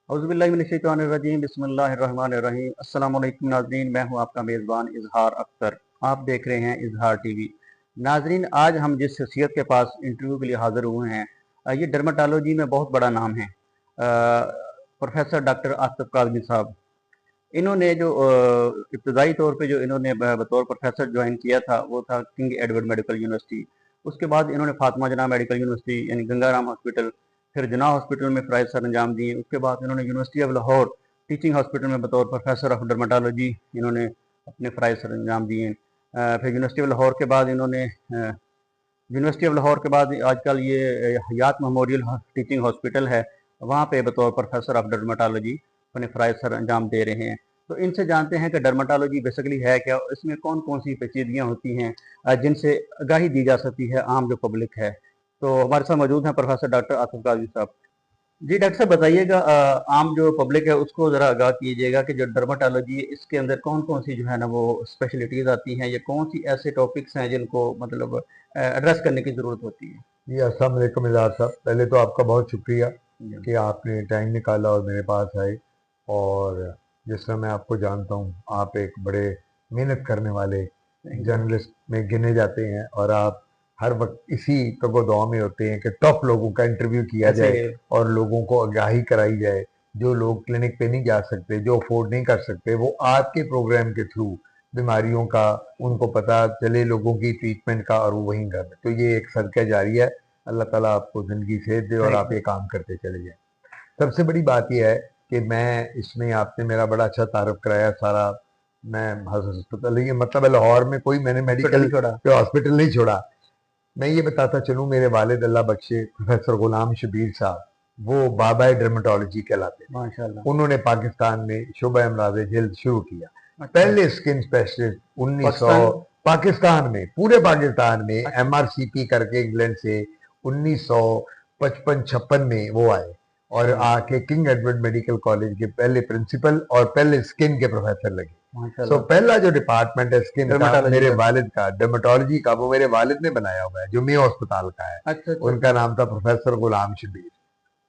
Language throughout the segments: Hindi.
औज़ुबिल्लाहिमिनश्शैतानिर्रजीम बिस्मिल्लाहिर्रहमानिर्रहीम। अस्सलाम वालेकुम नाज़रीन, मैं हूँ आपका मेज़बान इज़हार अख्तर। आप देख रहे हैं इज़हार टीवी। नाज़रीन, आज हम जिस शख्सियत के पास इंटरव्यू के लिए हाज़िर हुए हैं, ये डर्माटोलॉजी में बहुत बड़ा नाम है। प्रोफेसर डॉक्टर आसिफ काज़मी साहब। इन्होंने जो इब्तदाई तौर पे जो इन्होंने बतौर प्रोफेसर ज्वाइन किया था, वो था किंग एडवर्ड मेडिकल यूनिवर्सिटी। उसके बाद इन्होंने फातिमा जना मेडिकल यूनिवर्सिटी यानी गंगाराम हॉस्पिटल, फिर जना हॉस्पिटल में फ़राइज़ सर अंजाम दिए। उसके बाद इन्होंने university of Lahore teaching hospital में बतौर प्रोफेसर ऑफ डर्माटोलॉजी इन्होंने अपने फ़राइज़ सर अंजाम दिए। फिर यूनिवर्सिटी ऑफ लाहौर के बाद इन्होंने यूनिवर्सिटी ऑफ लाहौर के बाद आजकल ये हयात मेमोरियल टीचिंग हॉस्पिटल है, वहाँ पे बतौर प्रोफेसर ऑफ डर्माटोलॉजी अपने फ़राइज़ सर अंजाम दे रहे हैं। तो इनसे जानते हैं कि डर्माटोलॉजी बेसिकली है क्या, इसमें कौन कौन सी पेचीदगियाँ होती हैं जिनसे आगाही दी जा सकती है आम जो पब्लिक है। तो हमारे साथ मौजूद हैं प्रोफेसर डॉक्टर आसिफ काज़मी साहब। जी डॉक्टर साहब, बताइएगा, आम जो पब्लिक है उसको ज़रा आगाह कीजिएगा कि जो डर्माटोलॉजी है इसके अंदर कौन कौन सी जो है ना वो स्पेशलिटीज़ आती हैं, या कौन सी ऐसे टॉपिक्स हैं जिनको मतलब एड्रेस करने की ज़रूरत होती है। जी अस्सलाम वालेकुम इज़हार साहब, पहले तो आपका बहुत शुक्रिया जी। कि आपने टाइम निकाला और मेरे पास आए। और जिस तरह मैं आपको जानता हूँ, आप एक बड़े मेहनत करने वाले जर्नलिस्ट में गिने जाते हैं और आप हर वक्त इसी तगोदौ में होते हैं कि टॉप लोगों का इंटरव्यू किया जाए और लोगों को आगाही कराई जाए। जो लोग क्लिनिक पे नहीं जा सकते, जो अफोर्ड नहीं कर सकते, वो आपके प्रोग्राम के थ्रू बीमारियों का उनको पता चले, लोगों की ट्रीटमेंट का, और वो वहीं घर में। तो ये एक सदका जारी है। अल्लाह ताला आपको ज़िंदगी सेहत दे और आप ये काम करते चले जाएं। सबसे बड़ी बात यह है कि मैं इसमें आपने मेरा बड़ा अच्छा तारुफ कराया सारा। मैं हॉस्पिटल, ये मतलब लाहौर में कोई मैंने मेडिकल हॉस्पिटल नहीं छोड़ा। मैं ये बताता चलूँ, मेरे वालिद अल्लाह बख्शे प्रोफेसर गुलाम शबीर साहब, वो बाबा डर्माटोलॉजी कहलाते हैं। माशाल्लाह। उन्होंने पाकिस्तान में शुबा अमराज जल्द शुरू किया। पहले स्किन स्पेशलिस्ट 1900 पाकिस्तान में, पूरे पाकिस्तान में MRCP करके इंग्लैंड से 1955-56 में वो आए और आके किंग एडवर्ड मेडिकल कॉलेज के पहले प्रिंसिपल और पहले स्किन के प्रोफेसर लगे। सो पहला जो डिपार्टमेंट है स्किन का, मेरे वालिद का, डर्माटोलॉजी का, वो मेरे वालिद ने बनाया हुआ है, जो मेयो अस्पताल का है। अच्छा। उनका नाम था प्रोफेसर गुलाम शबीर,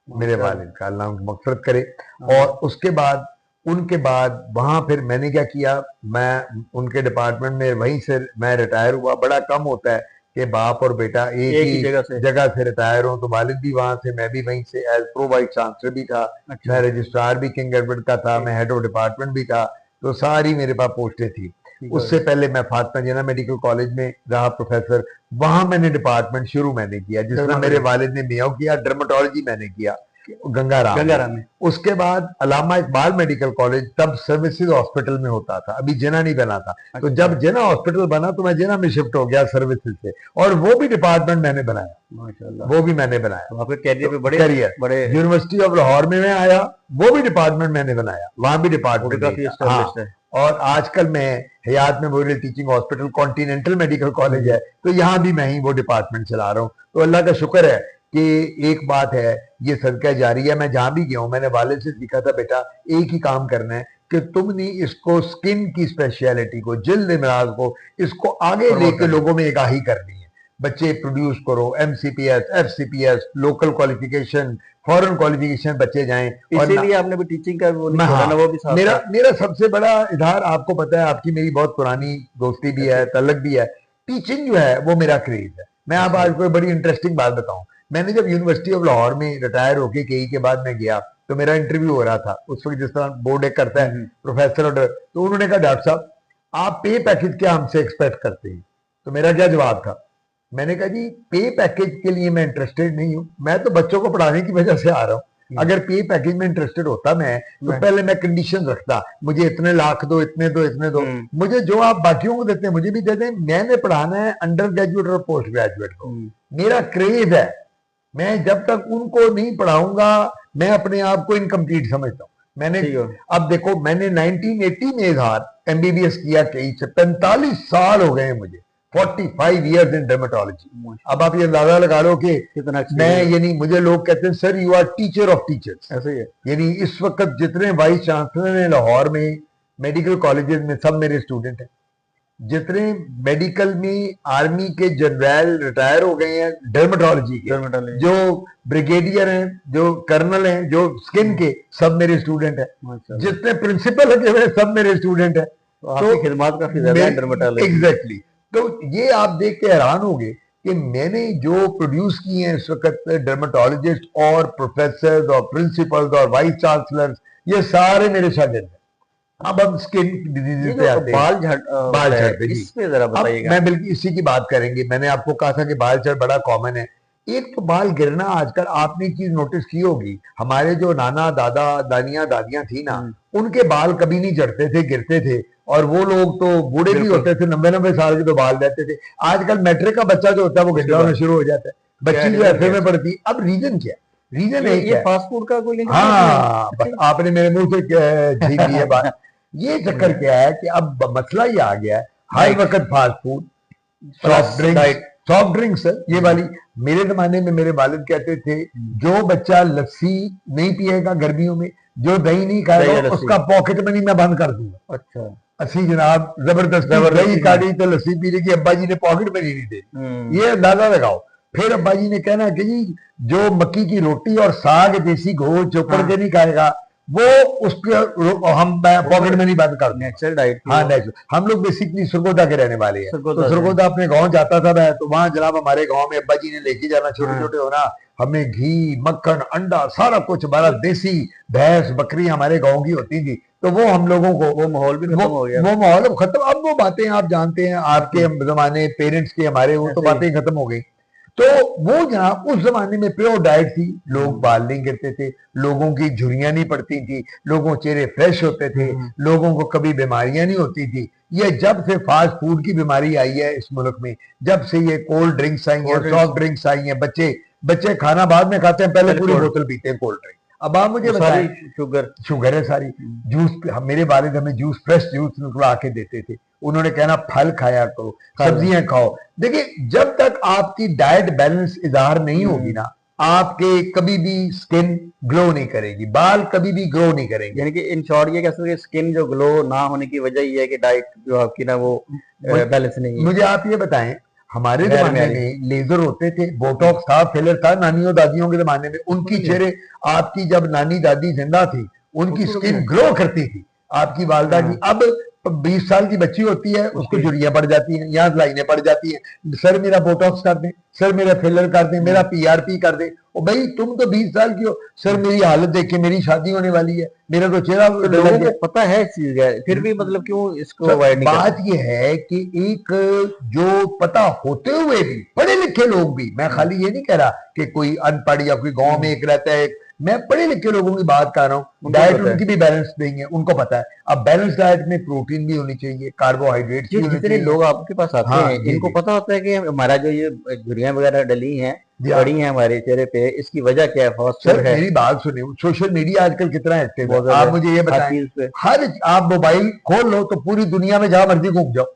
मेरे वालिद का, अल्लाह उनको मग़फ़िरत करे। और उसके बाद उनके बाद वहां फिर मैंने क्या किया, मैं उनके डिपार्टमेंट में वहीं से मैं रिटायर हुआ। बड़ा कम होता है कि बाप और बेटा एक ही जगह से रिटायर हो, तो वालिद भी वहां से, मैं भी वहीं से। एज प्रो वाइस चांसलर भी था। अच्छा। मैं रजिस्ट्रार भी किंग एडवर्ड का था, मैं हेड ऑफ डिपार्टमेंट भी था। तो सारी मेरे पास पोस्टें थी। उससे पहले मैं फातिमा जना मेडिकल कॉलेज में रहा प्रोफेसर, वहां मैंने डिपार्टमेंट शुरू मैंने किया, जिसमें मेरे वालिद ने मेयो किया, डर्माटोलॉजी मैंने किया गंगाराम में। उसके बाद अलामा इकबाल मेडिकल कॉलेज तब सर्विसेज हॉस्पिटल में होता था, अभी जना नहीं बना था। तो जब जना हॉस्पिटल बना तो मैं जना में शिफ्ट हो गया सर्विसेज से, और वो भी डिपार्टमेंट मैंने बनाया। माशाल्लाह, वो भी मैंने बनाया। तो आपके कैरियर पे बड़े यूनिवर्सिटी ऑफ लाहौर में मैं आया, वो भी डिपार्टमेंट मैंने बनाया, वहां भी डिपार्टमेंट। हाँ। और आजकल मैं Hayat memorial teaching hospital continental medical college है, तो यहाँ भी मैं ही वो डिपार्टमेंट चला रहा हूँ। तो अल्लाह का शुक्र है कि एक बात है, ये सदका जारी है। मैं जहां भी गया हूं, मैंने वालिद से सीखा था, बेटा एक ही काम करना है कि तुमने इसको स्किन की स्पेशलिटी को, जिल्द इमराज को, इसको आगे लेके लोगों में आगाही करनी है। बच्चे प्रोड्यूस करो, MCPS, FCPS, local qualification, foreign qualification बच्चे जाएं। इसीलिए आपने भी टीचिंग का वो नहीं छोड़ा ना, वो भी साथ मेरा सबसे बड़ा इधार, आपको पता है, आपकी मेरी बहुत पुरानी दोस्ती भी है, तल्लक भी है। टीचिंग जो है वो मेरा क्रेज है। मैं आप आज कोई बड़ी इंटरेस्टिंग बात बताऊं, मैंने जब यूनिवर्सिटी ऑफ लाहौर में रिटायर होके KE के बाद मैं गया, तो मेरा इंटरव्यू हो रहा था उस वक्त, जिस तरह बोर्ड एक करता है प्रोफेसर और, तो उन्होंने कहा डॉक्टर साहब आप पे पैकेज क्या हमसे एक्सपेक्ट करते हैं। तो मेरा क्या जवाब था, मैंने कहा जी पे पैकेज के लिए मैं इंटरेस्टेड नहीं हूं, मैं तो बच्चों को पढ़ाने की वजह से आ रहा हूं। अगर पे पैकेज में इंटरेस्टेड होता मैं, तो पहले मैं कंडीशन रखता, मुझे इतने लाख दो, इतने दो, इतने दो। मुझे जो आप बाकियों को देते हैं मुझे भी दे दें, मैंने पढ़ाना है अंडर ग्रेजुएट और पोस्ट ग्रेजुएट को, मेरा क्रेज है। मैं जब तक उनको नहीं पढ़ाऊंगा, मैं अपने आप को इनकम्प्लीट समझता हूं। मैंने अब देखो, मैंने 1980 में इज़हार MBBS किया, 45 साल हो गए मुझे, 45 ईयर्स इन डर्मेटोलॉजी। अब आप ये अंदाजा लगा लो कि मैं, यानी मुझे लोग कहते हैं sir you are teacher of teachers, ऐसे ही है। यानी इस वक्त जितने वाइस चांसलर हैं लाहौर में, मेडिकल कॉलेजेस में, सब मेरे स्टूडेंट हैं। जितने मेडिकल में आर्मी के जनरल रिटायर हो गए हैं डर्मेटोलॉजी के, जो ब्रिगेडियर हैं, जो कर्नल हैं, जो स्किन के, सब मेरे स्टूडेंट हैं। जितने प्रिंसिपल लगे हुए सब मेरे स्टूडेंट हैं। तो आपकी खिदमत काफी ज्यादा है डर्मेटोलॉजी। एग्जैक्टली। तो ये आप देख के हैरान होंगे कि मैंने जो प्रोड्यूस किए हैं इस वक्त डर्मेटोलॉजिस्ट और प्रोफेसर और प्रिंसिपल्स और वाइस चांसलर, ये सारे मेरे शागिर्द हैं। अब हम स्किन डिजीज पे आते हैं। बाल झड़ते, इस पे जरा बताइएगा। मैं बिल्कुल इसी की बात करेंगे। मैंने आपको कहा था कि बाल झड़ बड़ा कॉमन है। एक तो बाल गिरना, आजकल आपने चीज नोटिस की होगी, हमारे जो नाना दादा दानियां दादियां थी ना, उनके बाल कभी नहीं झड़ते थे, गिरते थे, और वो लोग तो बूढ़े भी होते थे, 90-90 साल के तो बाल रहते थे। आजकल मैट्रिक का बच्चा जो होता है वो गंजा होना शुरू हो जाता है, बच्ची जो एफए में पढ़ती है। अब रीजन क्या? रीजन है ये फास्ट फूड का कोई लिंक? हाँ, बस आपने मेरे मुंह से छीन ली है बात। ये चक्कर क्या है कि अब मसला ये आ गया है, हर वक्त फास्ट फूड, सॉफ्ट ड्रिंक्स, ये वाली। मेरे जमाने में मेरे वालिद कहते थे, जो बच्चा लस्सी नहीं पिएगा गर्मियों में, जो दही नहीं खाएगा, उसका पॉकेट मनी मैं बंद कर दूंगा। अच्छा, अच्छी जनाब, जबरदस्ती दही काटी तो लस्सी पी की अब्बा जी ने पॉकेट मनी नहीं दी। ये अंदाजा लगाओ। फिर अब्बा जी ने कहना कि जी जो मक्की की रोटी और साग देसी घोल चोपड़ के नहीं खाएगा, वो उसके हम पॉकेट मनी बंद कर, नेचुरल डाइट। हाँ, नेचुरल। हम लोग बेसिकली सरगोदा के रहने वाले हैं, तो सरगोदा अपने गांव जाता था मैं, तो वहां जनाब हमारे गांव में अब्बा जी ने लेके जाना, छोटे छोटे होना, हमें घी मक्खन अंडा सारा कुछ हमारा देसी, भैंस बकरी हमारे गांव की होती थी। तो वो हम लोगों को, वो माहौल भी खत्म हो गया, वो माहौल खत्म। अब वो बातें आप जानते हैं, आपके जमाने पेरेंट्स के, हमारे, वो तो बातें खत्म हो गई। तो वो जनाब उस जमाने में प्योर डाइट थी, लोग बाल नहीं गिरते थे, लोगों की झुर्रियां नहीं पड़ती थी, लोगों के चेहरे फ्रेश होते थे, लोगों को कभी बीमारियां नहीं होती थी। ये जब से फास्ट फूड की बीमारी आई है इस मुल्क में, जब से ये कोल्ड ड्रिंक्स आई हैं, सॉफ्ट ड्रिंक्स आई हैं, बच्चे खाना बाद में खाते हैं, पहले पूरी बोतल पीते हैं कोल्ड ड्रिंक। अब आप मुझे बताएं, शुगर है सारी। जूस, मेरे वालिद हमें जूस, फ्रेश जूस निकला के देते थे। उन्होंने कहना फल खाया करो, सब्जियां खाओ। देखिए, जब तक आपकी डाइट बैलेंस इजहार नहीं होगी ना, आपके कभी भी स्किन ग्लो नहीं करेगी, बाल कभी भी ग्रो नहीं करेंगे। यानी कि इन शॉर्ट ये कह सकते हैं, स्किन जो ग्लो ना होने की वजह ये है कि डाइट जो आपकी ना वो बैलेंस नहीं है। मुझे आप ये बताएं, हमारे जमाने में लेजर होते थे, बोटॉक्स था, फिलर था, नानियों दादियों के जमाने में। उनकी चेहरे, आपकी जब नानी दादी जिंदा थी, उनकी स्किन ग्लो करती थी, आपकी वालदा की। अब 20 साल की बच्ची होती है, उसको झुर्रियां पड़ जाती हैं, यहाँ लाइनें पड़ जाती हैं, सर मेरा बोटॉक्स कर दें, सर मेरा फिलर कर दें, मेरा पीआरपी कर दें। ओ भाई, तुम तो 20 साल की हो, सर मेरी हालत देखिए, मेरी शादी होने वाली है, मेरा तो चेहरा, तो लोगों को पता है चीज है, फिर भी मतलब क्यों इसको अवॉइड नहीं बात ये है कि एक जो पता होते हुए भी पढ़े लिखे लोग भी, मैं खाली ये नहीं कह रहा कि कोई अनपढ़ या कोई गांव में एक रहता है, मैं पढ़े लिखे लोगों की बात कर रहा हूँ, डाइट उनकी भी बैलेंस नहीं है, उनको पता है। अब बैलेंस डाइट में प्रोटीन भी होनी चाहिए, कार्बोहाइड्रेट भी होनी चाहिए। जितने लोग आपके पास आते हैं, इनको पता होता है कि हमारा जो ये झुर्रियां वगैरह डली हैं, बड़ी हैं हमारे चेहरे पे, इसकी वजह क्या है? फास्ट फूड है। मेरी बात सुनिए, सोशल मीडिया आजकल कितना एक्टिव है, आप मुझे ये बताएं। हर आप मोबाइल खोल लो तो पूरी दुनिया में जहां मर्जी घूम जाओ,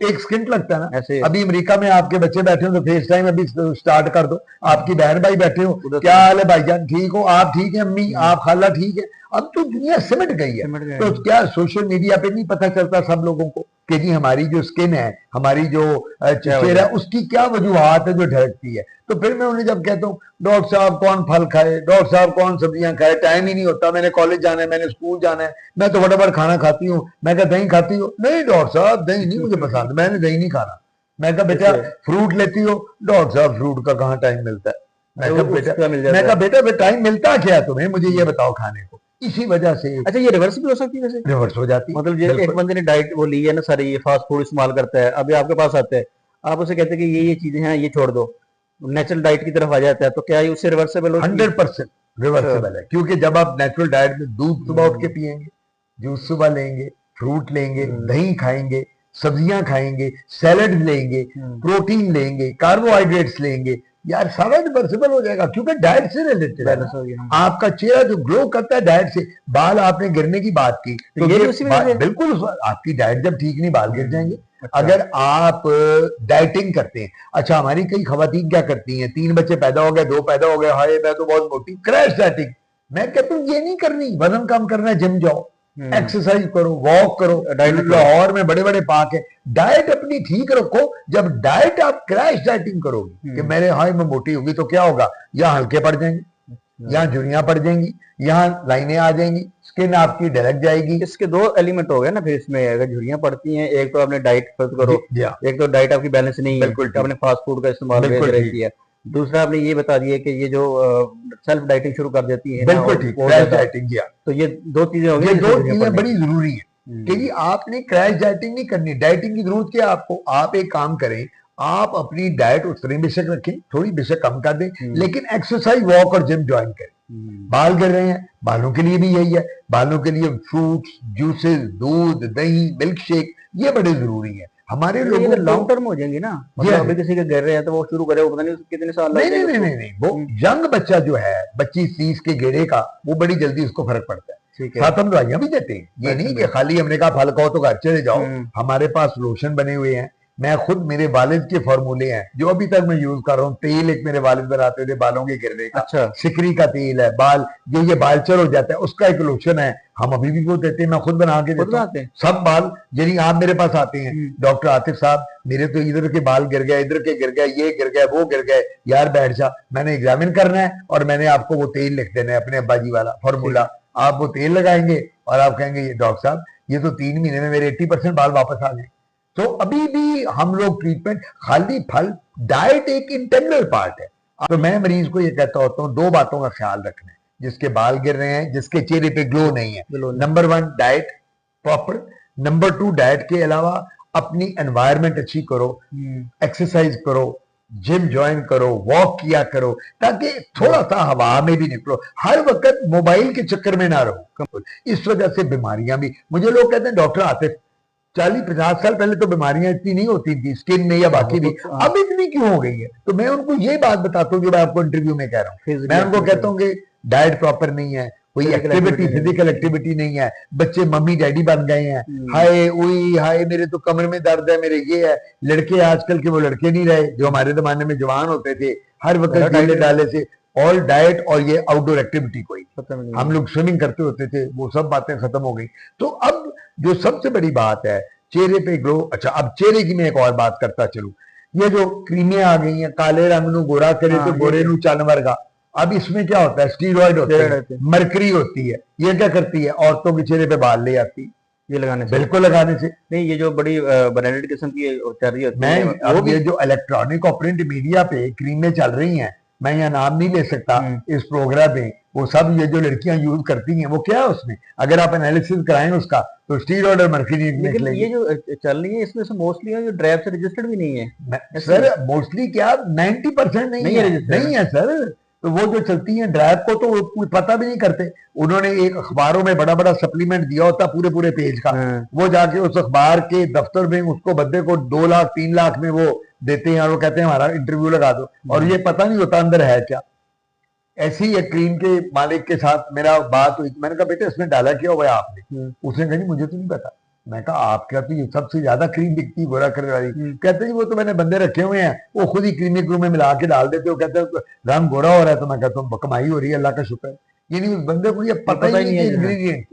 एक स्किंट लगता है ना। ऐसे अभी अमेरिका में आपके बच्चे बैठे हो तो फेस टाइम अभी स्टार्ट कर दो, आपकी बहन भाई बैठे हो, क्या हाल है भाईजान, ठीक हो आप, ठीक है अम्मी, आप खाला ठीक है। अब तो दुनिया सिमट गई है, तो क्या सोशल मीडिया पे नहीं पता चलता सब लोगों को कि जी हमारी जो स्किन है, हमारी जो चेहरा है, उसकी क्या वजूहत है जो ढलकती है। तो फिर मैं उन्हें जब कहता हूँ, डॉक्टर साहब कौन फल खाए, डॉक्टर साहब कौन सब्जियां खाए, टाइम ही नहीं होता, मैंने कॉलेज जाना है, मैंने स्कूल जाना है, मैं तो फटाफट खाना खाती हूँ। मैं कहा दही खाती हो? नहीं डॉक्टर साहब, दही नहीं मुझे पसंद, मैंने दही नहीं खाना। मैं कहा बेटा फ्रूट लेती हो? डॉक्टर साहब फ्रूट का कहाँ टाइम मिलता है। मैं कहा बेटा टाइम मिलता क्या है तुम्हें, मुझे ये बताओ खाने को। इसी वजह से। अच्छा, ये रिवर्स भी हो सकती है वैसे? रिवर्स हो जाती है, मतलब ये एक बंदे ने डाइट वो ली है ना सारी, ये फास्ट फूड इस्तेमाल करता है, अभी आपके पास आता है, आप उसे कहते हैं कि ये चीजें हैं, ये छोड़ दो, नेचुरल डाइट की तरफ आ जाता है, तो क्या ये उससे रिवर्सेबल? 100% रिवर्सेबल है, क्योंकि जब आप नेचुरल डाइट में दूध सुबह उठ के पियेंगे, जूस सुबह लेंगे, फ्रूट लेंगे, दही खाएंगे, सब्जियां खाएंगे, सैलड लेंगे, प्रोटीन लेंगे, कार्बोहाइड्रेट्स लेंगे, यार सारा रिवर्सिबल हो जाएगा, क्योंकि डाइट से रिलेटेड है। आपका चेहरा जो ग्लो करता है डाइट से। बाल आपने गिरने की बात की, तो ये बिल्कुल आपकी डाइट जब ठीक नहीं, बाल गिर जाएंगे। अच्छा। अगर आप डाइटिंग करते हैं, अच्छा हमारी कई खवातीन क्या करती हैं, 3 बच्चे पैदा हो गए, 2 पैदा हो गए, हाय मैं तो बहुत मोटी, क्रैश डाइटिंग। मैं कहता हूँ ये नहीं करनी, वजन कम करना है, जिम जाओ। एक्सरसाइज करो, वॉक करो। लाहौर में बड़े बड़े पार्क है, डाइट अपनी ठीक रखो। जब डाइट आप क्रैश डाइटिंग करोगे कि मेरे हाई में मोटी होगी तो क्या होगा, यहाँ हल्के पड़ जाएंगे, यहाँ झुर्रियां पड़ जाएंगी, यहाँ लाइनें आ जाएंगी, स्किन आपकी ढलक जाएगी। इसके दो एलिमेंट हो गए ना फिर इसमें, अगर झुर्रियां पड़ती हैं, एक तो आपने डाइट फर्स्ट करो, एक तो डाइट आपकी बैलेंस नहीं है, बिल्कुल आपने फास्ट फूड का इस्तेमाल किया, दूसरा आपने ये बता दिया कि ये जो सेल्फ डाइटिंग शुरू कर देती है, बिल्कुल ठीक, क्रैश डाइटिंग किया। तो ये दो चीजें हो गई, ये दो चीजें बड़ी जरूरी है कि आपने क्रैश डाइटिंग नहीं करनी। डाइटिंग की जरूरत क्या है आपको, आप एक काम करें, आप अपनी डाइट उतनी बेशक रखें, थोड़ी बेशक कम कर दें, लेकिन एक्सरसाइज, वॉक और जिम ज्वाइन करें। बाल गिर रहे हैं, बालों के लिए भी यही है, बालों के लिए फ्रूट्स, जूसेस, दूध, दही, मिल्क शेक, ये बड़े जरूरी है। हमारे लोग लॉन्ग टर्म हो जाएंगे ना, मतलब अभी किसी के गिर रहे हैं तो वो शुरू करे, वो पता नहीं कितने साल नहीं, वो यंग बच्चा जो है 25-30 के गेड़े का, वो बड़ी जल्दी उसको फर्क पड़ता है। साथ हम दवाइयां भी देते हैं, ये नहीं कि खाली हमने कहा फल खाओ तो घर चले जाओ। हमारे पास लोशन बने हुए हैं, मैं खुद, मेरे वालिद के फॉर्मूले हैं जो अभी तक मैं यूज कर रहा हूँ। तेल एक मेरे वालिद बनाते थे बालों के गिरने का, अच्छा, सिकरी का तेल है, बाल जो ये बालचर हो जाता है उसका एक लोशन है, हम अभी भी वो देते हैं, मैं खुद बना के देता हूँ सब बाल। यानी आप मेरे पास आते हैं, डॉक्टर आतिफ साहब मेरे तो इधर के बाल गिर गए, इधर के गिर गए, ये गिर गए, वो गिर गए, यार बैठ जा, मैंने एग्जामिन करना है और मैंने आपको वो तेल लिख देना है, अपने अब्बा जी वाला फॉर्मूला। आप वो तेल लगाएंगे और आप कहेंगे डॉक्टर साहब ये तो 3 महीने में मेरे 80% बाल वापस आ गए। तो अभी भी हम लोग ट्रीटमेंट, खाली फल, डाइट एक इंटेग्रल पार्ट है। तो मैं मरीज को ये कहता होता हूँ, 2 बातों का ख्याल रखना है, जिसके बाल गिर रहे हैं, जिसके चेहरे पे ग्लो नहीं है। Number 1 diet proper, number 2 diet के अलावा अपनी एनवायरनमेंट अच्छी करो, एक्सरसाइज करो, जिम ज्वाइन करो, वॉक किया करो, ताकि थोड़ा सा हवा में भी निकलो, हर वक्त मोबाइल के चक्कर में ना रहो। इस वजह से बीमारियां भी, मुझे लोग कहते हैं डॉक्टर आतिफ 40-50 साल पहले तो बीमारियां इतनी नहीं होती थी स्किन में या बाकी भी, अब इतनी क्यों हो गई है? तो मैं उनको ये बात बताता हूँ जो मैं आपको इंटरव्यू में कह रहा हूँ। मैं उनको कहता हूँ कि डाइट प्रॉपर नहीं है, कोई एक्टिविटी, फिजिकल एक्टिविटी नहीं है, बच्चे मम्मी डैडी बन गए हैं, हाय उई हाय मेरे तो कमर में दर्द है, मेरे ये है। लड़के आजकल के वो लड़के नहीं रहे जो हमारे जमाने में जवान होते थे, हर वक्त डाले डाले से। ऑल डाइट और ये आउटडोर एक्टिविटी, कोई हम लोग स्विमिंग करते होते थे, वो सब बातें खत्म हो गई। तो अब जो सबसे बड़ी बात है, चेहरे पे ग्लो। अच्छा, अब चेहरे की मैं एक और बात करता चलूं, ये जो क्रीमें आ गई हैं, काले रंग नू गोरा करे तो गोरे नू चन वर्गा, अब इसमें क्या होता है, स्टीरॉइड होते हैं, मरकरी होती है, ये क्या करती है, औरतों के चेहरे पे बाल ले आती है, ये लगाने से, बिल्कुल लगाने से नहीं। ये जो बड़ी ब्रांडेड किस्म की चल रही होती है, अब ये जो इलेक्ट्रॉनिक और प्रिंट मीडिया पे क्रीमें चल रही हैं, मैं यहाँ नाम नहीं ले सकता इस प्रोग्राम में, वो सब ये जो लड़कियां यूज करती हैं, वो क्या है उसमें, अगर आप एनालिसिस कराएं उसका तो स्टीरॉइड और मर्क्यूरी निकलेगी। ये जो चल रही है इसमें से मोस्टली है जो ड्रैब से रजिस्टर्ड भी नहीं है सर, मोस्टली क्या 90% नहीं है सर। तो वो जो चलती हैं ड्रैब को तो कोई पता भी नहीं करते, उन्होंने एक अखबारों में बड़ा बड़ा सप्लीमेंट दिया होता पूरे पूरे पेज का, वो जाके उस अखबार के दफ्तर में उसको बंदे को 2 लाख 3 लाख में वो देते हैं और वो कहते हैं हमारा इंटरव्यू लगा दो, और ये पता नहीं होता अंदर है क्या। ऐसी एक क्रीम के मालिक के साथ मेरा बात हुई, मैंने कहा बेटे इसमें डाला क्या हुआ है आपने? उसने कहा मुझे तो नहीं पता। मैं कहा आपके तो ये सबसे ज्यादा क्रीम दिखती गोरा करने वाली। कहते जी वो तो मैंने बंदे रखे हुए हैं, वो खुद ही क्रीमी क्रूम में मिला के डाल देते हो, कहते हैं रंग गोरा हो रहा है। तो मैं कहता हूँ कमाई हो रही है, अल्लाह का शुक्र है। यानी उस बंदे को ये पता ही नहीं है इंग्रेडिएंट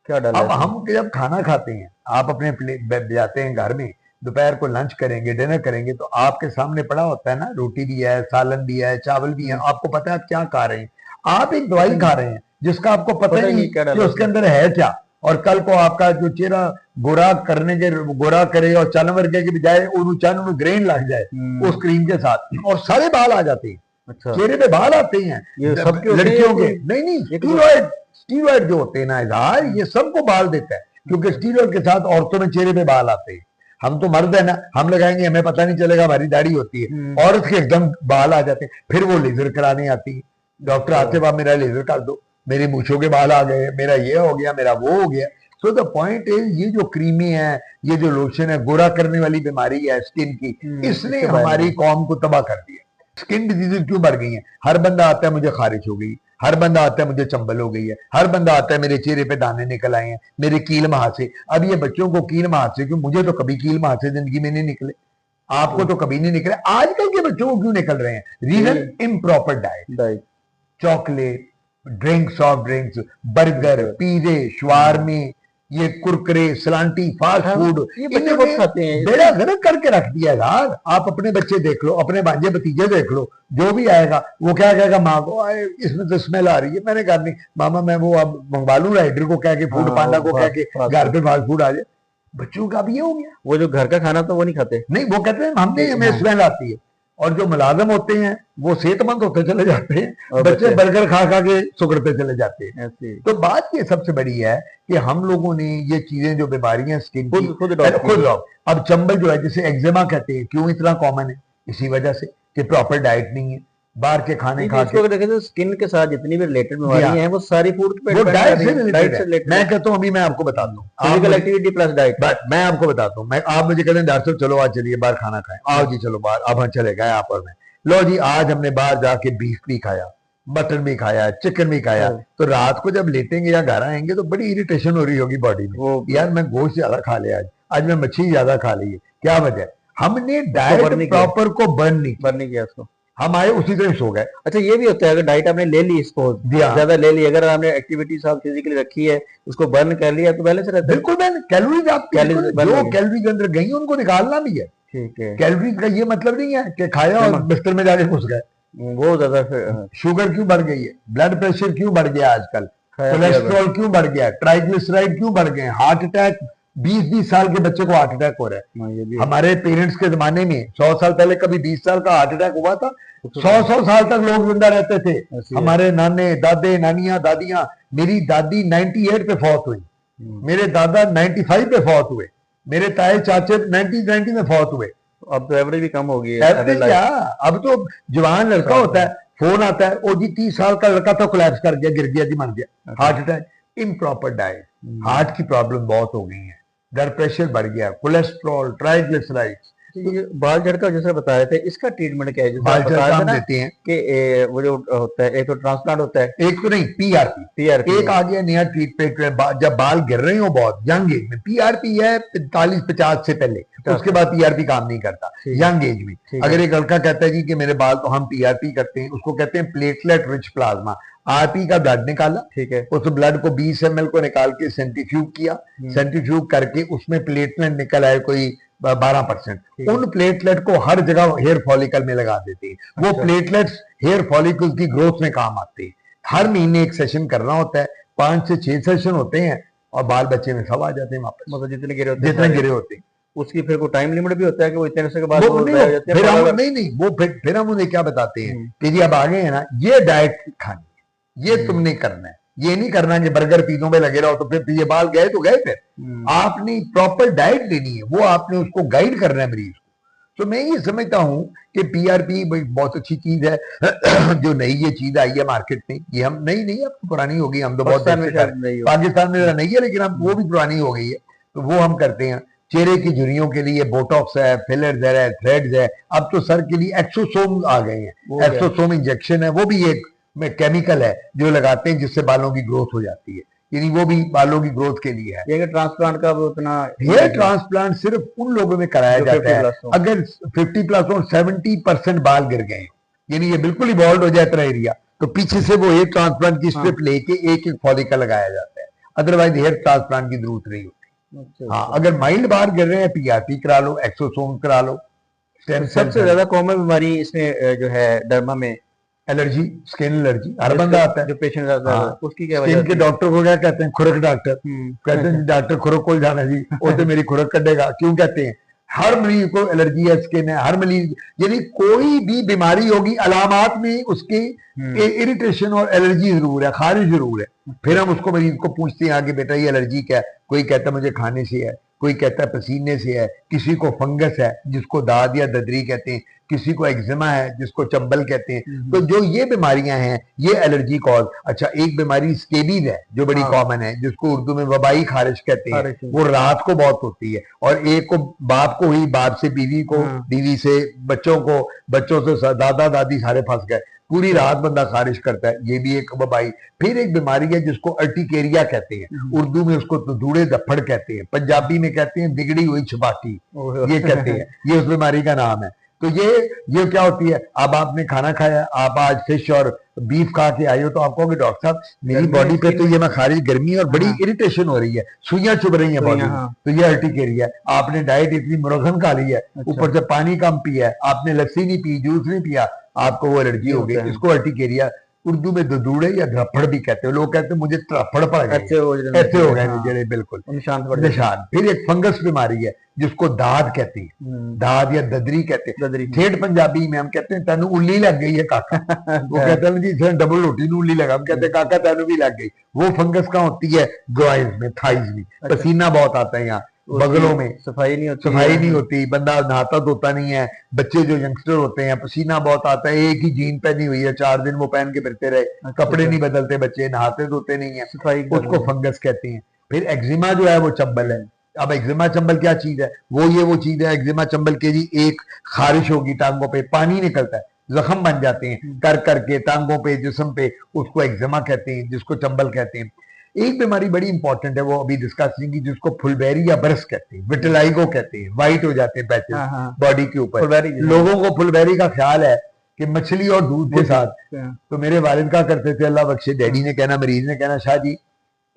क्या डाला। अब हम जब खाना खाते हैं, आप अपने प्लेट जाते हैं घर में, दोपहर को लंच करेंगे, डिनर करेंगे, तो आपके सामने पड़ा होता है ना, रोटी भी है, सालन भी है, चावल भी है, आपको पता है आप क्या खा रहे हैं। आप एक दवाई खा रहे हैं जिसका आपको पता ही नहीं कि उसके अंदर है क्या, और कल को आपका जो चेहरा गोरा करने के गोरा करे और चन वर्गे के बजाय चन ग्रेन लग जाए उस क्रीम के साथ, और सारे बाल आ जाते हैं। अच्छा, चेहरे पे बाल आते हैं ये सब लड़कियों के, नहीं स्टीरॉइड जो होते हैं ना इजहार, ये सबको बाल देता है, क्योंकि स्टीरॉइड के साथ औरतों में चेहरे पे बाल आते हैं। हम तो मर्द है ना, हम लगाएंगे हमें पता नहीं चलेगा, हमारी दाढ़ी होती है, औरत के एकदम बाल आ जाते हैं, फिर वो लेजर कराने आती है, डॉक्टर आते बाद मेरा लेजर कर दो, मेरे मूछों के बाल आ गए, मेरा ये हो गया, मेरा वो हो गया। सो द पॉइंट इज, ये जो क्रीमी है, ये जो लोशन है, गोरा करने वाली बीमारी है स्किन की, इसने हमारी कौम को तबाह कर दिया। स्किन डिजीज क्यों बढ़ गई है? हर बंदा आता है मुझे खारिश हो गई, हर बंदा आता है मुझे चंबल हो गई है, हर बंदा आता है मेरे चेहरे पे दाने निकल आए हैं, मेरे कील महासे। अब ये बच्चों को कील महासे क्यों? मुझे तो कभी कील महासे जिंदगी में नहीं निकले, आपको तो कभी नहीं निकले, आजकल के बच्चों को क्यों निकल रहे हैं? Reason improper diet, chocolate, drinks, soft drinks, burger, पिज़्ज़े, शवारमे, ये कुरकुरे, सलांटी, फास्ट फूड, ये बच्चे बहुत खाते हैं। बेड़ा गर्क करके रख दिया यार। आप अपने बच्चे देख लो, अपने भांजे भतीजे देख लो, जो भी आएगा वो क्या कहेगा, माँ को आए इसमें तो स्मेल आ रही है। मैंने कहा नहीं मामा, मैं वो अब मंगवा लूं राइडर को कह के, फूड पांडा को कह के घर पे फास्ट फूड आ जाए। बच्चों का भी ये हो गया, वो जो घर का खाना तो वो नहीं खाते, नहीं वो कहते हैं हमने हमें स्मेल आती है। और जो मुलाजम होते हैं वो सेहतमंद होते चले जाते हैं, बच्चे बर्गर खा खा के सुगड़ते चले जाते हैं। तो बात ये सबसे बड़ी है कि हम लोगों ने ये चीजें जो बीमारियां स्किन की खुद अब चंबल जो है जिसे एक्जिमा कहते हैं, क्यों इतना कॉमन है? इसी वजह से कि प्रॉपर डाइट नहीं है, बाहर के खाने खा के। देखें तो स्किन के साथ जितनी भी रिलेटेड बीमारियां हैं वो सारी फूड पे, वो डाइट से रिलेटेड। मैं कहता हूँ अभी मैं आपको बताता हूँ, फिजिकल एक्टिविटी प्लस डाइट। मैं आपको बताता हूँ, आप मुझे कहते हैं डॉक्टर साहब चलो आज चलिए बाहर खाना खाएं, आओ जी चलो बाहर, अब हम चले गए आप और मैं, लो जी आज हमने बाहर जाके बीफ भी खाया, मटन भी खाया, चिकन भी खाया। तो रात को जब लेटेंगे या घर आएंगे तो बड़ी इरिटेशन हो रही होगी बॉडी में, यार मैं गोश्त ज्यादा खा लिया आज मैं मच्छी ज्यादा खा ली है। क्या वजह? हमने डाइट प्रॉपर को बर्न नहीं किया उसको, हम आए उसी तरह सो गए। अच्छा ये भी होता है, अगर डाइट आपने ले ली, इसको ज्यादा ले ली, अगर आपने एक्टिविटी आप फिजिकली रखी है, उसको बर्न कर लिया तो पहले से रहता है। बिल्कुल मैंने कैलोरीज जो कैलोरी के अंदर गई उनको निकालना भी है। ठीक है, कैलोरीज का ये मतलब नहीं है कि खाया और बिस्तर में जाके घुस गए। वो ज्यादा शुगर क्यों बढ़ गई है, ब्लड प्रेशर क्यों बढ़ गया आजकल, कोलेस्ट्रॉल क्यों बढ़ गया, ट्राइग्लिसराइड क्यों बढ़ गए, हार्ट अटैक 20-20 साल के बच्चे को हार्ट अटैक हो रहा है। हमारे पेरेंट्स के जमाने में 100 साल पहले कभी 20 साल का हार्ट अटैक हुआ था? 100 साल तक लोग जिंदा रहते थे। हमारे नाने दादे नानियां दादियां, मेरी दादी 98 पे फौत हुई, मेरे दादा 95 पे फौत हुए, मेरे ताए चाचे 90 में फौत हुए। अब तो एवरेज भी कम हो गई है। एवरेज क्या, अब तो जवान लड़का होता है, फोन आता है, ओ जी 30 साल का लड़का तो कोलैप्स कर गया, गिर गया जी, मर गया, heart attack. Improper diet, heart की प्रॉब्लम बहुत हो गई है, ब्लड प्रेशर बढ़ गया, कोलेस्ट्रॉल, ट्राइग्लिसराइड्स। बाल झड़ का जैसे बता रहे थे, इसका ट्रीटमेंट क्या है? बाल झड़ का हम देते हैं कि वो जो होता है, एक तो ट्रांसप्लांट होता है, एक तो नहीं पीआरपी एक आ गया नया ट्रीटमेंट, जब बाल गिर रहे हो बहुत यंग एज में, पीआरपी है 45-50 से पहले, तो उसके बाद पीआरपी काम नहीं करता यंग एज में। अगर एक लड़का कहता है जी कि मेरे बाल, तो हम पीआरपी करते हैं, उसको कहते हैं प्लेटलेट रिच प्लाज्मा। आरपी का ब्लड निकाला, ठीक है, उस ब्लड को 20 ml को निकाल के सेंट्रीफ्यूज किया, सेंट्रीफ्यूज करके उसमें प्लेटलेट निकल आए कोई 12%, उन प्लेटलेट को हर जगह हेयर फॉलिकल में लगा देते हैं। वो प्लेटलेट्स हेयर फॉलिकल की ग्रोथ में काम आते हैं। हर महीने एक सेशन करना होता है, 5 से 6 सेशन होते हैं और बाल बच्चे में सब आ जाते हैं वापस, मतलब जितने गिरे होते हैं। उसकी फिर कोई टाइम लिमिट भी होता है कि वो इतने के बाद फिर हम उन्हें क्या बताते हैं कि जी अब आगे है ना, ये डाइट खानी, ये तुमने करना है, ये नहीं करना कि बर्गर पिज़्ज़ों में लगे रहो तो फिर ये बाल गए तो गए। फिर आपने प्रॉपर डाइट लेनी है, वो आपने उसको गाइड करना है मरीज को। तो मैं ये समझता हूं कि पीआरपी बहुत अच्छी चीज है जो नई ये चीज आई है मार्केट में, ये हम नहीं अब पुरानी हो गई, हम तो बहुत पाकिस्तान में जरा नहीं है, लेकिन हम वो भी पुरानी हो गई है, तो वो हम करते हैं। चेहरे की झुर्रियों के लिए बोटॉक्स है, फिलर्स है, थ्रेड्स है, अब तो सर के लिए एक्सोसोम आ गए हैं, एक्सोसोम इंजेक्शन है, वो भी एक में केमिकल है जो लगाते हैं जिससे बालों की ग्रोथ हो जाती है, यानी वो भी बालों की ग्रोथ के लिए है। ये ट्रांसप्लांट का उतना, हेयर ट्रांसप्लांट सिर्फ उन लोगों में कराया जाता है अगर 50+ और 70% बाल गिर गए, यानी ये बिल्कुल ही बॉल्ड हो जाए इतना एरिया, तो पीछे से वो हेयर ट्रांसप्लांट की स्ट्रिप लेके एक फॉलिकल लगाया जाता है, अदरवाइज हेयर ट्रांसप्लांट की जरूरत नहीं होती। हाँ, अगर माइल्ड बाल गिर रहे हैं पीआरपी करा लो, एक्सोसोम करा लो। सबसे ज्यादा कॉमन बीमारी इसमें जो है डर्मा में एलर्जी, स्किन एलर्जी, हर बंदा आता है जो पेशेंट आता है, उसकी क्या वजह है? के डॉक्टर को क्या कहते हैं? खुरक डॉक्टर कहते हैं डॉक्टर खुरक को जाना जी, वो तो मेरी खुरक कटेगा। क्यों कहते हैं? हर मरीज को एलर्जी है, स्किन है, हर मरीज, यानी कोई भी बीमारी होगी अलामात में उसके इरिटेशन और एलर्जी जरूर है, खारिश जरूर है। फिर हम उसको मरीज को पूछते हैं आगे, बेटा ये एलर्जी क्या है? कोई कहता है मुझे खाने से है, कोई कहता है पसीने से है, किसी को फंगस है जिसको दाद या ददरी कहते हैं, किसी को एक्जिमा है जिसको चंबल कहते हैं। तो जो ये बीमारियां हैं ये एलर्जी कॉज। अच्छा, एक बीमारी स्केबीज है जो बड़ी कॉमन है, जिसको उर्दू में वबाई खारिश कहते हैं, वो रात को बहुत होती है, और एक को बाप को हुई, बाप से बीवी को, बीवी से बच्चों को, बच्चों से दादा दादी सारे फंस गए, पूरी रात बंदा खारिश करता है, ये भी एक वबाई। फिर एक बीमारी है जिसको अर्टिकेरिया कहते हैं, उर्दू में उसको धूड़े धप्पड़ कहते हैं, पंजाबी में कहते हैं बिगड़ी हुई छपाकी, ये कहते हैं, ये उस बीमारी का नाम है। तो ये क्या होती है, अब आपने खाना खाया, आप आज फिश और बीफ खा के आए हो, तो आप कहोगे डॉक्टर साहब मेरी बॉडी पे तो ये मैं खा रही, गर्मी और बड़ी इरिटेशन हो रही है, सुइयां चुभ रही है बॉडी में, तो ये अर्टिकेरिया है। आपने डाइट इतनी मुरगन खा ली है, ऊपर से पानी कम पिया है, आपने लस्सी नहीं पी, जूस नहीं पिया, आपको वो एलर्जी हो गई, इसको अर्टिकेरिया, उर्दू में दुदूड़े या धड़फड़ भी कहते हैं। लोग कहते हैं मुझे धड़फड़ पड़ गए, ऐसे हो गए जड़े, बिल्कुल निशान। फिर एक फंगस बीमारी है जिसको दाद कहते हैं, दाद या ददरी कहते हैं, ठेठ पंजाबी में हम कहते हैं तेनू उल्ली लग गई है काका। वो कहते हैं जी डबल रोटी नू उल्ली लगा, हम कहते हैं काका तेनू भी लग गई। वो फंगस कहाँ होती है, ग्वाइज में, थाइज में, पसीना बहुत आता है यहाँ बगलों में, सफाई नहीं होती, बंदा नहाता धोता नहीं है, बच्चे जो यंगस्टर होते हैं पसीना बहुत आता है, एक ही जीन पहनी हुई है 4 दिन वो पहन के फिरते रहे, कपड़े नहीं बदलते, बच्चे नहाते धोते नहीं है, उसको फंगस कहते हैं। फिर एक्जिमा जो है वो चंबल है। अब एक्जिमा चंबल क्या चीज है, वो चीज है एक्जिमा चंबल के जी, एक खारिश होगी टांगों पे, पानी निकलता है, जख्म बन जाते हैं कर करके टांगों पे, जिस्म पे, उसको एक्जिमा कहते हैं, जिसको चंबल कहते हैं। एक बीमारी बड़ी इंपॉर्टेंट है, वो अभी डिस्कस की, जिसको फुलबेरी या बरस कहते हैं, विटिलाइगो कहते हैं, व्हाइट हो जाते हैं पैचेस बॉडी के ऊपर। लोगों को फुलबेरी का ख्याल है कि मछली और दूध के साथ, तो मेरे वालिद का करते थे, अल्लाह बख्शे, डैडी ने कहना, मरीज ने कहना, शाह जी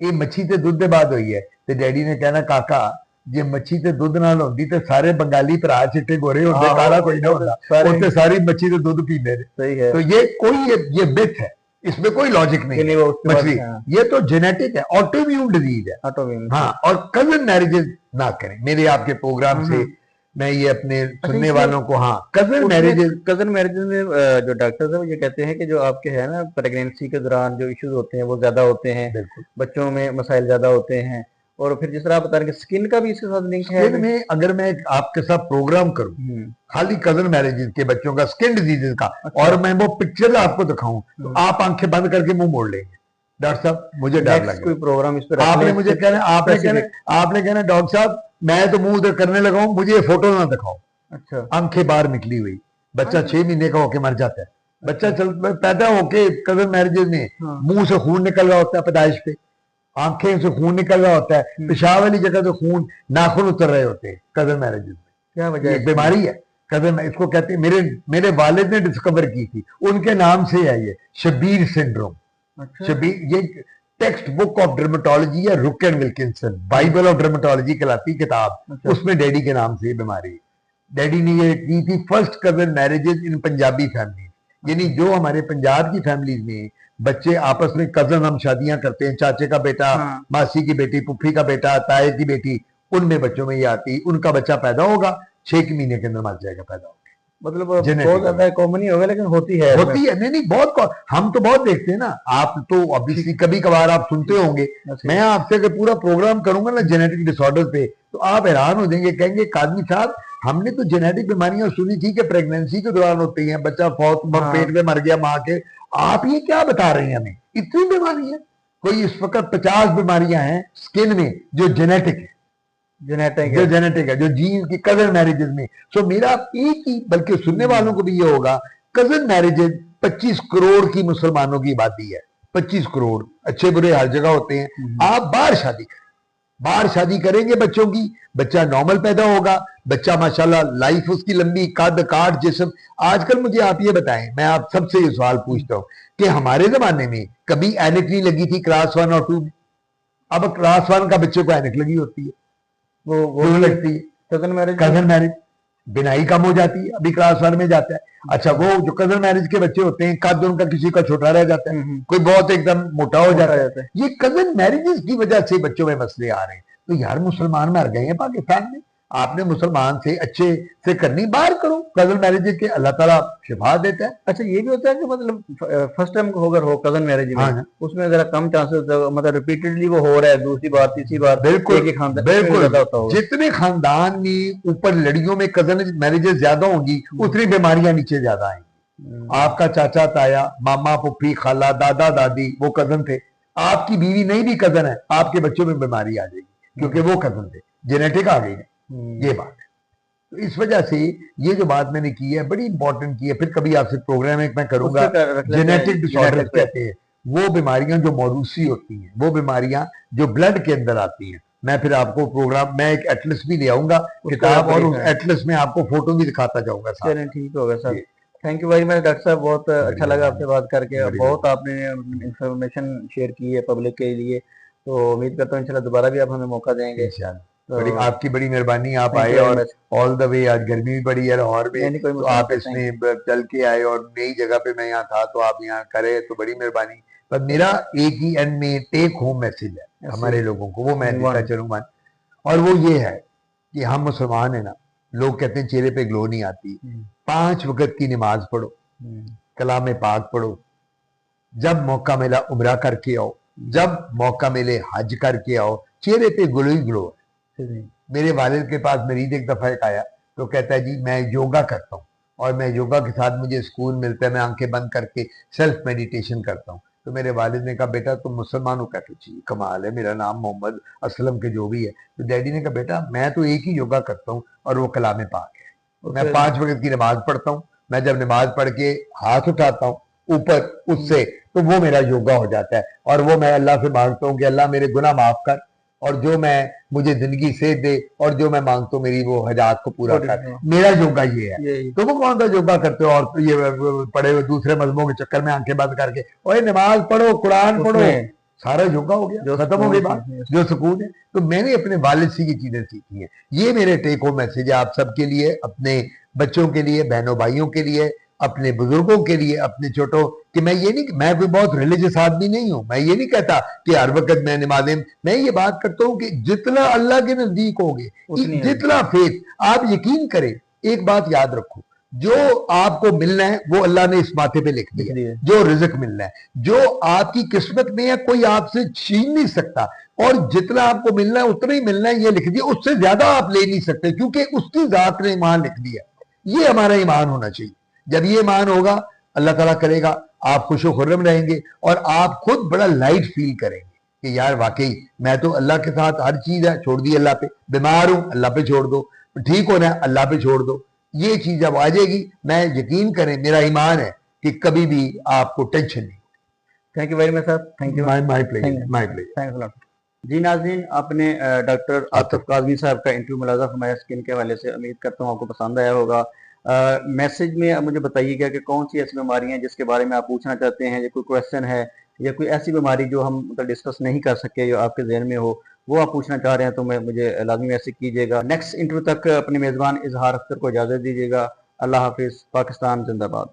ये मच्छी ते दुध दे बाद हुई है, तो डैडी ने कहना, काका जे मच्छी ते दुध नाल होंदी ते सारे बंगाली भरा चिट्टे गोरे होंदे, काला कोई ना होंदा, उससे सारी मच्छी ते दुध पींदे ने। तो ये कोई ये मिथ है, इसमें कोई लॉजिक नहीं है। मछली ये तो जेनेटिक है, ऑटोइम्यून डिजीज है। हाँ, और कजन मैरिजेस ना करें। मेरे आपके प्रोग्राम से मैं ये अपने सुनने वालों को, हाँ, कजन मैरिजेस में जो डॉक्टर्स है वो ये कहते हैं कि जो आपके है ना प्रेगनेंसी के दौरान जो इश्यूज होते हैं वो ज्यादा होते हैं, बच्चों में मसाइल ज्यादा होते हैं, और फिर जिस तरह आप बता रहे हैं स्किन का भी इसके साथ लिंक है। स्किन में अगर मैं आपके साथ प्रोग्राम करूं खाली कजन मैरिजेस के बच्चों का, स्किन डिजीजेस का, और मैं वो पिक्चर आपको दिखाऊं, तो आप आंखें बंद करके मुंह मोड़ लेंगे, डॉक्टर साहब मुझे डर लगे। कोई प्रोग्राम इस पर आपने मुझे कहना, आपने कहना डॉक्टर साहब मैं तो मुंह उधर करने लगा हूं, मुझे ये फोटो ना दिखाओ। अच्छा, आंखें बाहर निकली हुई, बच्चा 6 महीने का होके मर जाता है, बच्चा पैदा होके कजन मैरिजेस में मुंह से खून निकल रहा होता है, पैदाइश पे आंखें से खून निकल रहा होता है, पेशाब वाली जगह से खून, नाखून उतर रहे होते हैं कजन मैरिजेस में। क्या वजह है? बीमारी है कजन, इसको कहते हैं, मेरे वालिद ने डिस्कवर की थी, उनके नाम से है ये शबीर सिंड्रोम। अच्छा। शबीर, ये टेक्स्ट बुक ऑफ डर्मेटोलॉजी या रुक and Wilkinson, Bible of dermatology कहलाती किताब। अच्छा। उसमें डैडी के नाम से ये बीमारी, डैडी ने ये की थी फर्स्ट कजन मैरिजेस इन पंजाबी फैमिली, यानी जो हमारे पंजाब की फैमिलीज में बच्चे आपस में कजन हम शादियां करते हैं, चाचे का बेटा, मासी की बेटी, पुप्पी का बेटा, ताए की बेटी, उनमें बच्चों में ये आती, उनका बच्चा पैदा होगा 6 महीने के अंदर मर जाएगा पैदा होगा। मतलब बहुत ज्यादा कॉमन ही होगा, लेकिन होती है नहीं बहुत, हम तो बहुत देखते हैं ना, आप तो ऑब्वियसली कभी कभार आप सुनते होंगे। मैं आपसे अगर पूरा प्रोग्राम करूंगा ना जेनेटिक डिसऑर्डर पे, तो आप हैरान हो जाएंगे, कहेंगे कादमी साहब हमने तो जेनेटिक बीमारियां सुनी थी कि प्रेगनेंसी के दौरान होती हैं, बच्चा फौत पेट में मर गया माँ के, आप ये क्या बता रहे हैं हमें, इतनी बीमारी है। कोई इस वक्त 50 बीमारियां हैं स्किन में जो जेनेटिक है, जो जीन की कजन मैरिजेस में। सो मेरा एक ही, बल्कि सुनने वालों को भी ये होगा, कजन मैरिजेस 25 करोड़ की मुसलमानों की आबादी है, 25 करोड़, अच्छे बुरे हर जगह होते हैं। आप बाहर शादी करेंगे बच्चों की, बच्चा नॉर्मल पैदा होगा, बच्चा माशाल्लाह लाइफ उसकी लंबी, कद काट जिस्म। आजकल मुझे आप ये बताएं, मैं आप सबसे ये सवाल पूछता हूं कि हमारे जमाने में कभी ऐनक नहीं लगी थी क्लास 1 और 2 में, अब क्लास 1 का बच्चे को ऐनक लगी होती है, वो लगती है। कजन मैरिज बिनाई कम हो जाती है, अभी क्लास 1 में जाता है। अच्छा, वो जो कजन मैरिज के बच्चे होते हैं, कद उनका किसी का छोटा रह जाता है, कोई बहुत एकदम मोटा हो जाता है। ये कजन मैरिजेस की वजह से बच्चों में मसले आ रहे हैं। तो यार मुसलमान मर गए हैं पाकिस्तान में, आपने मुसलमान से अच्छे से करनी, बाहर करो कजन मैरिज के, अल्लाह ताला शिफा देता है। अच्छा, ये भी होता है कि मतलब फर्स्ट टाइम अगर हो कजन मैरिज में, हाँ, उसमें जरा कम चांसेस होता है, मतलब रिपीटेडली वो हो रहा है, दूसरी बार तीसरी बार, बिल्कुल जितने खानदान में ऊपर लड़ियों में कजन मैरिजेस ज्यादा होंगी, उतनी बीमारियां नीचे ज्यादा आएंगी। आपका चाचा ताया, मामा पुप्पी खाला दादा दादी वो कजन थे, आपकी बीवी नहीं भी कजन है, आपके बच्चों में बीमारी आ जाएगी क्योंकि वो कजन थे, जेनेटिक आ गई है। ये बात है। तो इस वजह से ये जो बात मैंने की है बड़ी इंपॉर्टेंट की है। फिर कभी आपसे प्रोग्राम एक मैं करूंगा, जेनेटिक डिसऑर्डर कहते हैं, वो बीमारियां जो मौरूसी होती हैं, वो बीमारियां जो ब्लड के अंदर आती हैं, मैं फिर आपको प्रोग्राम, मैं एक एटलस भी ले आऊंगा किताब, और उस एटलस में आपको फोटो भी दिखाता जाऊंगा। चलिए ठीक होगा sir, thank you very much doctor साहब, बहुत अच्छा लगा आपसे बात करके, बहुत आपने इंफॉर्मेशन शेयर की है पब्लिक के लिए, तो उम्मीद करता हूँ इंशाल्लाह दोबारा भी आप हमें मौका देंगे। बड़ी आपकी बड़ी मेहरबानी, आप आए और ऑल द वे, आज गर्मी भी बड़ी है लाहौर में, तो आप इसमें चल के आए और नई जगह पे मैं यहाँ था तो आप यहाँ करे, तो बड़ी मेहरबानी। पर मेरा एक ही एंड में टेक होम मैसेज है हमारे लोगों को, वो मैं देता चलूंगा, और वो ये है कि हम मुसलमान है ना, लोग कहते हैं चेहरे पे ग्लो नहीं आती, 5 वक्त की नमाज पढ़ो, कलाम पाक पढ़ो, जब मौका मिला उम्रा करके आओ, जब मौका मिले हज करके आओ, चेहरे पे ग्लो ही ग्लो है। मेरे वालिद के पास मरीज एक दफा एक आया तो कहता है जी मैं योगा करता हूँ, और मैं योगा के साथ मुझे सुकून मिलता है, मैं आंखें बंद करके सेल्फ मेडिटेशन करता हूँ। तो मेरे वालिद ने कहा बेटा तुम मुसलमान हो? कहते जी कमाल है, मेरा नाम मोहम्मद असलम के जो भी है। तो डैडी ने कहा बेटा मैं तो एक ही योगा करता हूँ और वो कलाम पाक है, मैं 5 वक्त की नमाज पढ़ता हूँ, मैं जब नमाज पढ़ के हाथ उठाता हूँ ऊपर उससे, तो वो मेरा योगा हो जाता है, और वो मैं अल्लाह से मांगता हूँ कि अल्लाह मेरे गुनाह माफ कर, और जो मैं मुझे जिंदगी से दे, और जो मैं मांगता हूँ मेरी वो हजात को पूरा कर। मेरा योगा ये है। तो वो कौन सा योगा करते हो और ये पढ़े हुए दूसरे मजहबों के चक्कर में आंखें बंद करके, और नमाज पढ़ो, कुरान पढ़ो, सारा योगा हो गया, खत्म हो गई बात, जो सुकून है। तो मैंने अपने वालिद से ये चीजें सीखी हैं। ये मेरे टेक होम मैसेज है आप सबके लिए, अपने बच्चों के लिए, बहनों भाइयों के लिए, अपने बुजुर्गों के लिए, अपने छोटों, कि मैं ये नहीं, मैं कोई बहुत रिलीजियस आदमी नहीं हूं, मैं ये नहीं कहता कि हर वक्त मैं नमाजें, मैं ये बात करता हूं कि जितना अल्लाह के नजदीक होगे, जितना फेथ, आप यकीन करें, एक बात याद रखो, जो आपको मिलना है वो अल्लाह ने इस माथे पे लिख दिया, जो रिज़्क मिलना है, जो आपकी किस्मत में है, कोई आपसे छीन नहीं सकता, और जितना आपको मिलना है उतना ही मिलना है, ये लिख दिया, उससे ज्यादा आप ले नहीं सकते, क्योंकि उसकी जात ने ईमान लिख दिया। ये हमारा ईमान होना चाहिए। जब ये ईमान होगा, अल्लाह ताला करेगा आप खुशो खुर्रम रहेंगे, और आप खुद बड़ा लाइट फील करेंगे कि यार वाकई मैं तो अल्लाह के साथ, हर चीज है छोड़ दी अल्लाह पे, बीमार हूं अल्लाह पे छोड़ दो, ठीक होना है अल्लाह पे छोड़ दो। ये चीज जब आ जाएगी, मैं यकीन करें, मेरा ईमान है कि कभी भी आपको टेंशन नहीं। Thank you very much sir, thank you, my pleasure, thanks a lot. जी नाज़रीन, आपने डॉक्टर आतिफ काज़मी साहब का इंटरव्यू मुलाज़ा फरमाया स्किन के हवाले से, उम्मीद करता हूँ आपको पसंद आया होगा। मैसेज में मुझे बताइएगा कि कौन सी ऐसी बीमारियां हैं जिसके बारे में आप पूछना चाहते हैं, या कोई क्वेश्चन है, या कोई ऐसी बीमारी जो हम मतलब डिस्कस नहीं कर सके, जो आपके जहन में हो, वो आप पूछना चाह रहे हैं, तो मुझे लाजमी मैसेज कीजिएगा। नेक्स्ट इंटरव्यू तक अपने मेज़बान इजहार अख्तर को इजाज़त दीजिएगा। अल्लाह हाफिज़। पाकिस्तान जिंदाबाद।